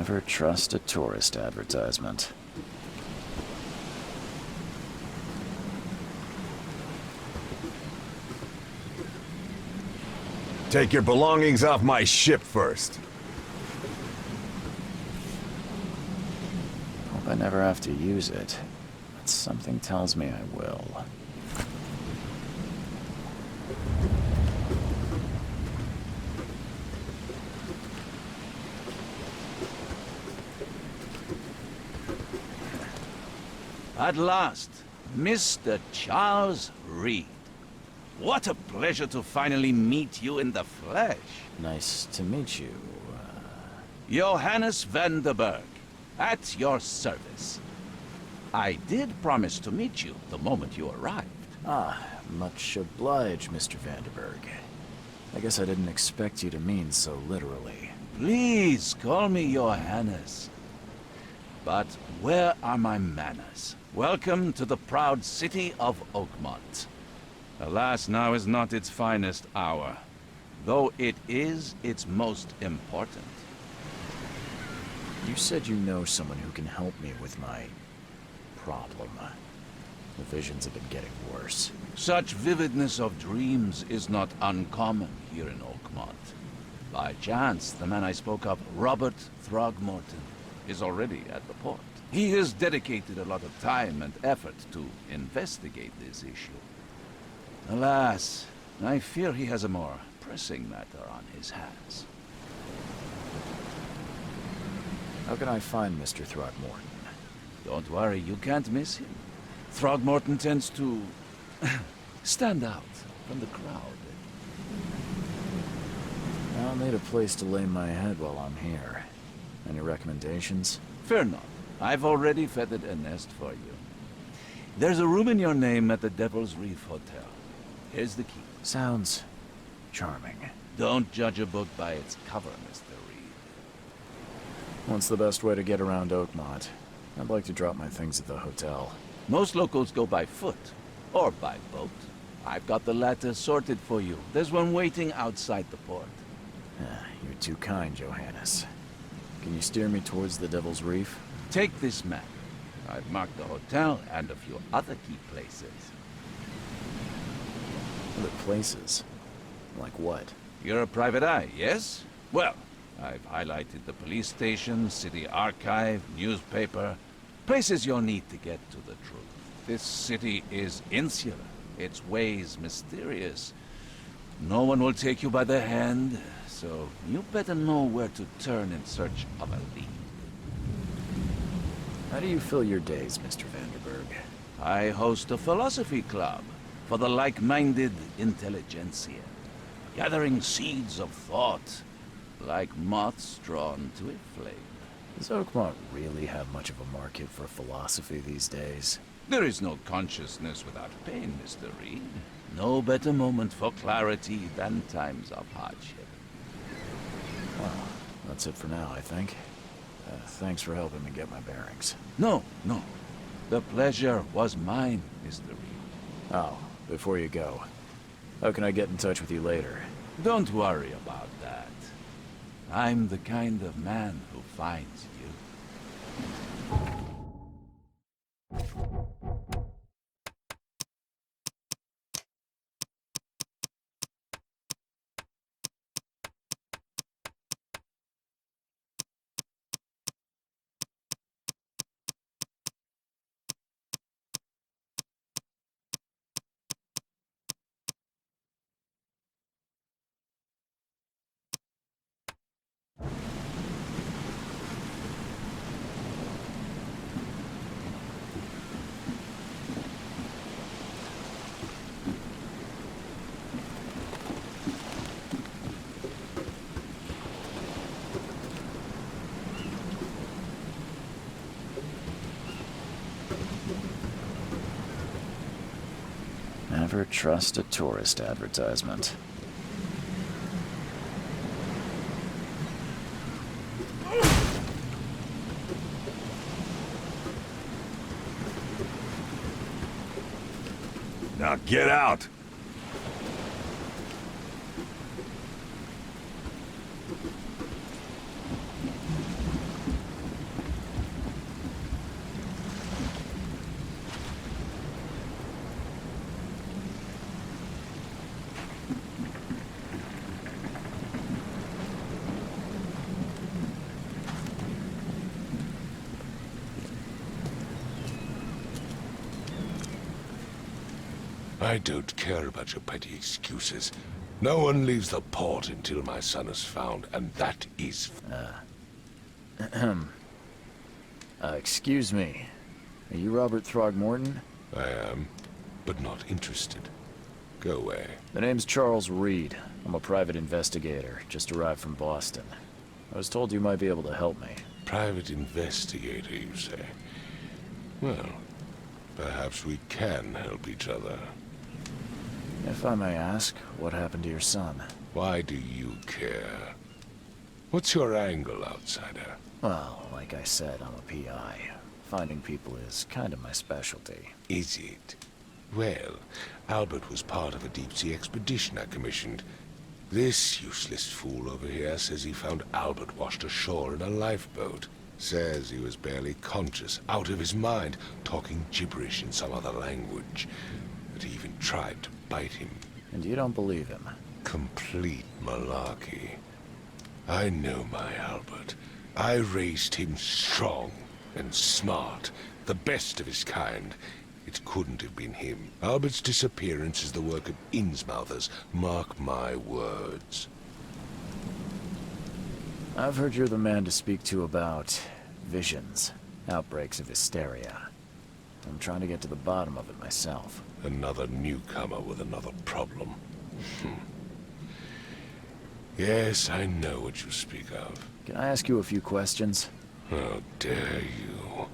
Never trust a tourist advertisement. Take your belongings off my ship first. Hope I never have to use it, but something tells me I will. At last, Mr. Charles Reed. What a pleasure to finally meet you in the flesh. Nice to meet you. Johannes van der Berg, at your service. I did promise to meet you the moment you arrived. Much obliged, Mr. Vanderberg. I guess I didn't expect you to mean so literally. Please call me Johannes. But where are my manners? Welcome to the proud city of Oakmont. Alas, now is not its finest hour, though it is its most important. You said you know someone who can help me with my problem. The visions have been getting worse. Such vividness of dreams is not uncommon here in Oakmont. By chance, the man I spoke of, Robert Throgmorton, is already at the port. He has dedicated a lot of time and effort to investigate this issue. Alas, I fear he has a more pressing matter on his hands. How can I find Mr. Throgmorton? Don't worry, you can't miss him. Throgmorton tends to stand out from the crowd. I'll need a place to lay my head while I'm here. Any recommendations? Fear not. I've already feathered a nest for you. There's a room in your name at the Devil's Reef Hotel. Here's the key. Sounds charming. Don't judge a book by its cover, Mr. Reed. What's the best way to get around Oakmont? I'd like to drop my things at the hotel. Most locals go by foot, or by boat. I've got the latter sorted for you. There's one waiting outside the port. You're too kind, Johannes. Can you steer me towards the Devil's Reef? Take this map. I've marked the hotel and a few other key places. Other places? Like what? You're a private eye, yes? Well, I've highlighted the police station, city archive, newspaper, places you'll need to get to the truth. This city is insular, its ways mysterious. No one will take you by the hand, so you better know where to turn in search of a lead. How do you fill your days, Mr. Vanderberg? I host a philosophy club for the like-minded intelligentsia, gathering seeds of thought like moths drawn to a flame. Does Oakmont really have much of a market for philosophy these days? There is no consciousness without pain, Mr. Reed. No better moment for clarity than times of hardship. Well, that's it for now, I think. Thanks for helping me get my bearings. No. The pleasure was mine, Mr. Reed. Oh, before you go, how can I get in touch with you later? Don't worry about that. I'm the kind of man who finds you. Never trust a tourist advertisement. Now get out! I don't care about your petty excuses. No one leaves the port until my son is found, and that is... Excuse me. Are you Robert Throgmorton? I am, but not interested. Go away. The name's Charles Reed. I'm a private investigator, just arrived from Boston. I was told you might be able to help me. Private investigator, you say? Well, perhaps we can help each other. If I may ask, what happened to your son? Why do you care? What's your angle, outsider? Well, like I said, I'm a PI. Finding people is kind of my specialty. Is it? Well, Albert was part of a deep-sea expedition I commissioned. This useless fool over here says he found Albert washed ashore in a lifeboat. Says he was barely conscious, out of his mind, talking gibberish in some other language. That he even tried to bite him. And you don't believe him? Complete malarkey. I know my Albert. I raised him strong and smart, the best of his kind. It couldn't have been him. Albert's disappearance is the work of Innsmouthers, mark my words. I've heard you're the man to speak to about visions, outbreaks of hysteria. I'm trying to get to the bottom of it myself. Another newcomer with another problem. Yes, I know what you speak of. Can I ask you a few questions? How dare you?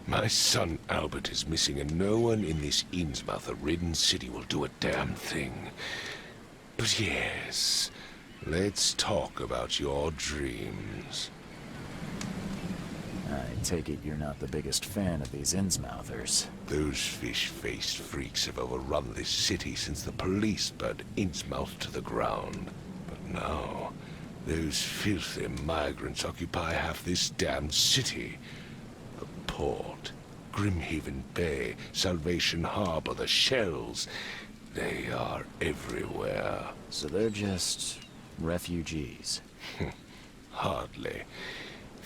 My son Albert is missing, and no one in this Innsmouther-ridden city will do a damn thing. But yes, let's talk about your dreams. I take it you're not the biggest fan of these Innsmouthers. Those fish-faced freaks have overrun this city since the police burned Innsmouth to the ground. But now, those filthy migrants occupy half this damned city. The port, Grimhaven Bay, Salvation Harbor, the shells. They are everywhere. So they're just refugees. Hardly.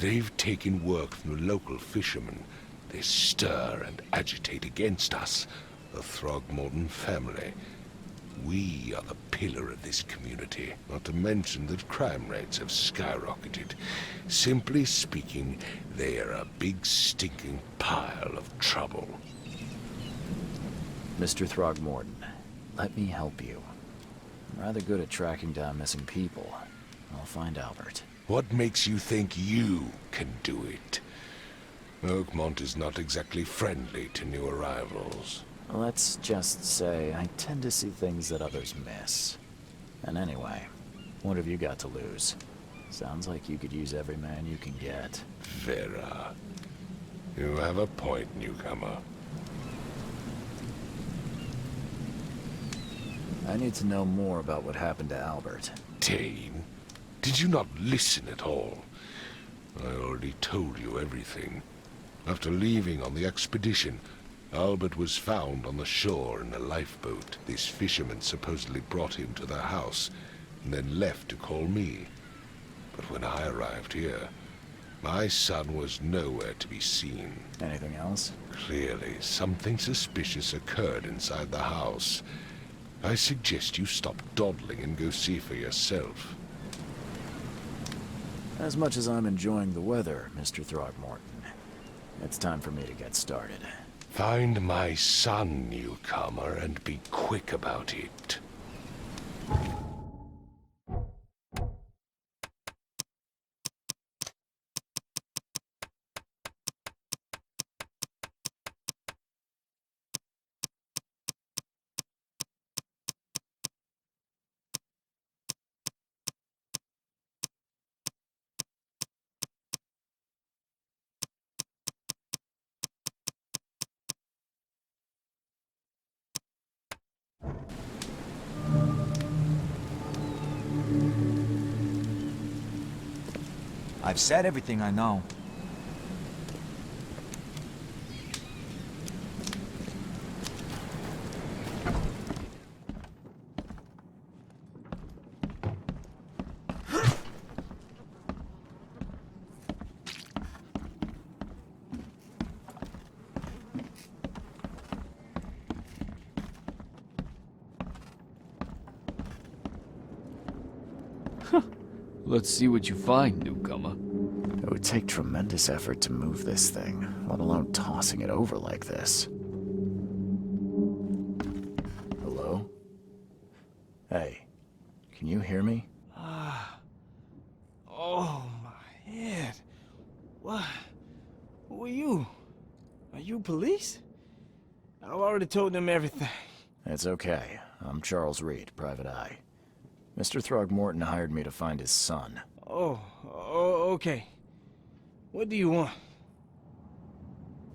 They've taken work from the local fishermen. They stir and agitate against us, the Throgmorton family. We are the pillar of this community, not to mention that crime rates have skyrocketed. Simply speaking, they are a big stinking pile of trouble. Mr. Throgmorton, let me help you. I'm rather good at tracking down missing people. I'll find Albert. What makes you think you can do it? Oakmont is not exactly friendly to new arrivals. Let's just say I tend to see things that others miss. And anyway, what have you got to lose? Sounds like you could use every man you can get. Vera. You have a point, newcomer. I need to know more about what happened to Albert. Dane, did you not listen at all? I already told you everything. After leaving on the expedition, Albert was found on the shore in a lifeboat. This fisherman supposedly brought him to their house, and then left to call me. But when I arrived here, my son was nowhere to be seen. Anything else? Clearly, something suspicious occurred inside the house. I suggest you stop dawdling and go see for yourself. As much as I'm enjoying the weather, Mr. Throgmorton, it's time for me to get started. Find my son, newcomer, and be quick about it. I've said everything I know. Let's see what you find, newcomer. It would take tremendous effort to move this thing, let alone tossing it over like this. Hello? Hey, can you hear me? Oh, my head. What? Who are you? Are you police? I've already told them everything. It's okay. I'm Charles Reed, Private Eye. Mr. Throgmorton hired me to find his son. Oh, okay. What do you want?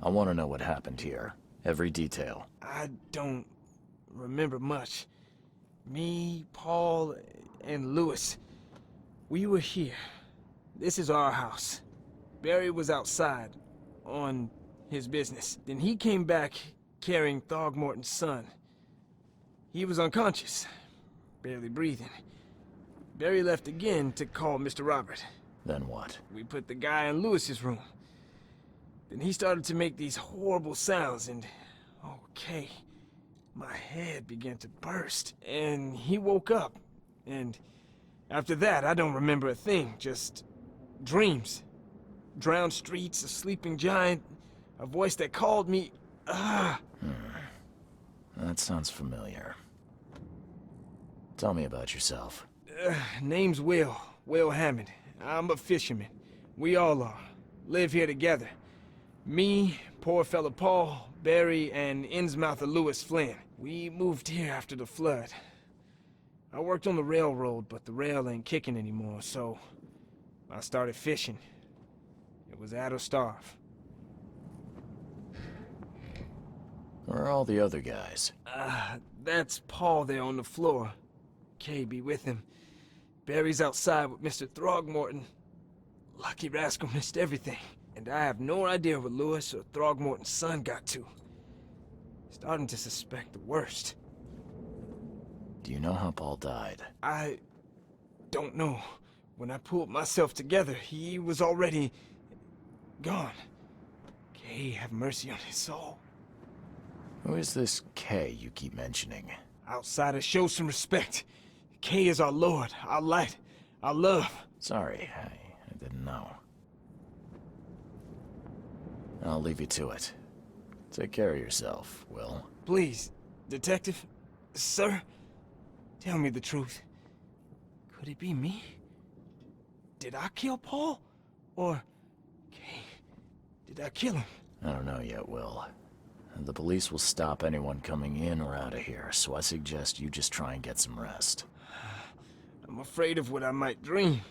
I want to know what happened here. Every detail. I don't remember much. Me, Paul, and Lewis. We were here. This is our house. Barry was outside, on his business. Then he came back carrying Throgmorton's son. He was unconscious, barely breathing. Barry left again to call Mr. Robert. Then what? We put the guy in Lewis's room. Then he started to make these horrible sounds and... okay. My head began to burst. And he woke up. And after that, I don't remember a thing. Just dreams. Drowned streets, a sleeping giant, a voice that called me... That sounds familiar. Tell me about yourself. Name's Will Hammond. I'm a fisherman. We all are. Live here together. Me, poor fella Paul, Barry, and Innsmouther Lewis Flynn. We moved here after the flood. I worked on the railroad, but the rail ain't kicking anymore, so I started fishing. It was add or starve. Where are all the other guys? That's Paul there on the floor. Kay be with him. Barry's outside with Mr. Throgmorton. Lucky rascal missed everything. And I have no idea what Lewis or Throgmorton's son got to. Starting to suspect the worst. Do you know how Paul died? I don't know. When I pulled myself together, he was already gone. Kay have mercy on his soul. Who is this K you keep mentioning? Outsiders, show some respect. Kay is our lord, our light, our love. Sorry, I didn't know. I'll leave you to it. Take care of yourself, Will. Please, detective, sir, tell me the truth. Could it be me? Did I kill Paul? Or, Kay, did I kill him? I don't know yet, Will. The police will stop anyone coming in or out of here, so I suggest you just try and get some rest. I'm afraid of what I might dream.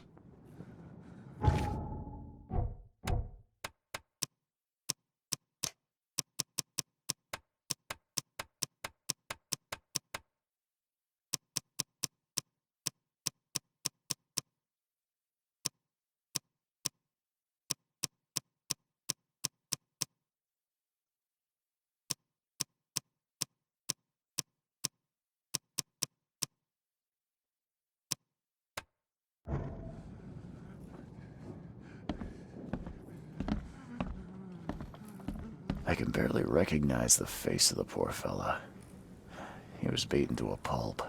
I can barely recognize the face of the poor fella. He was beaten to a pulp.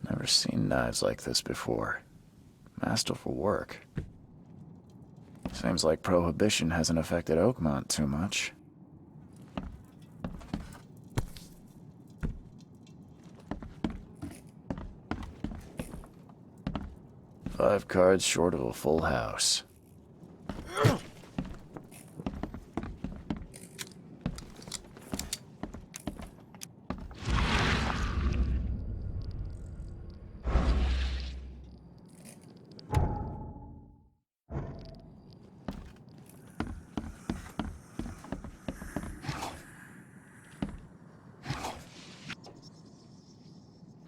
Never seen knives like this before. Masterful work. Seems like Prohibition hasn't affected Oakmont too much. Five cards short of a full house.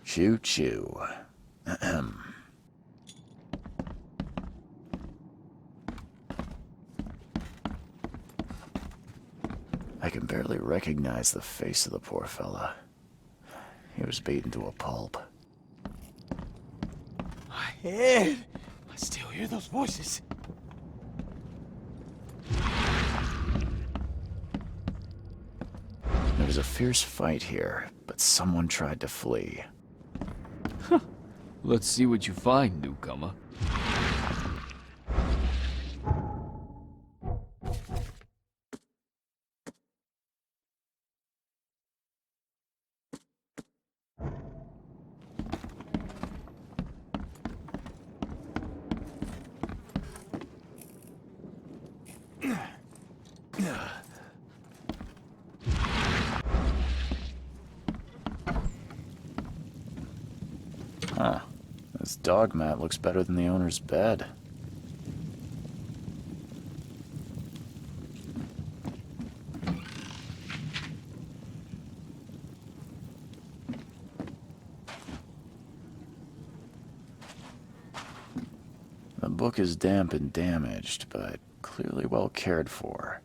Choo-choo. Ahem. I can barely recognize the face of the poor fella. He was beaten to a pulp. My head! I still hear those voices. There was a fierce fight here, but someone tried to flee. Let's see what you find, newcomer. Huh. This dog mat looks better than the owner's bed. The book is damp and damaged, but clearly well cared for.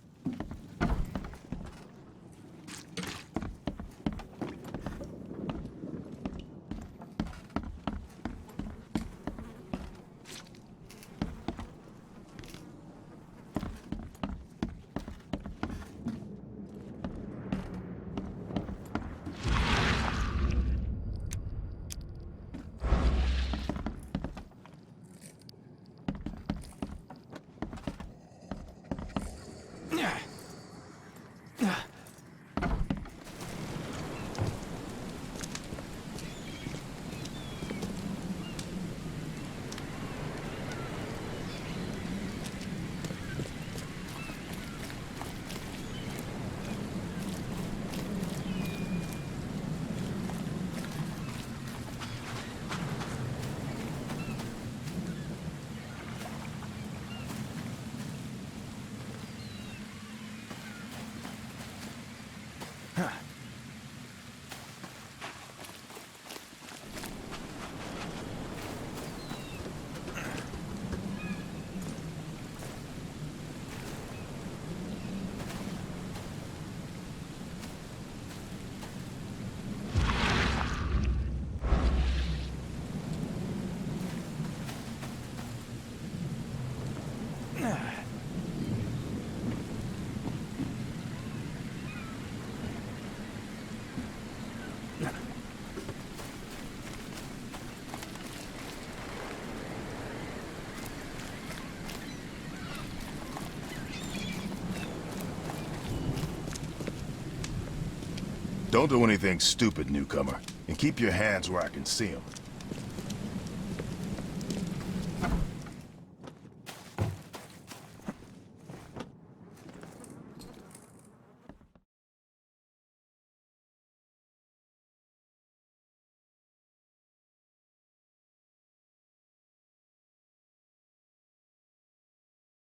Don't do anything stupid, newcomer. And keep your hands where I can see them.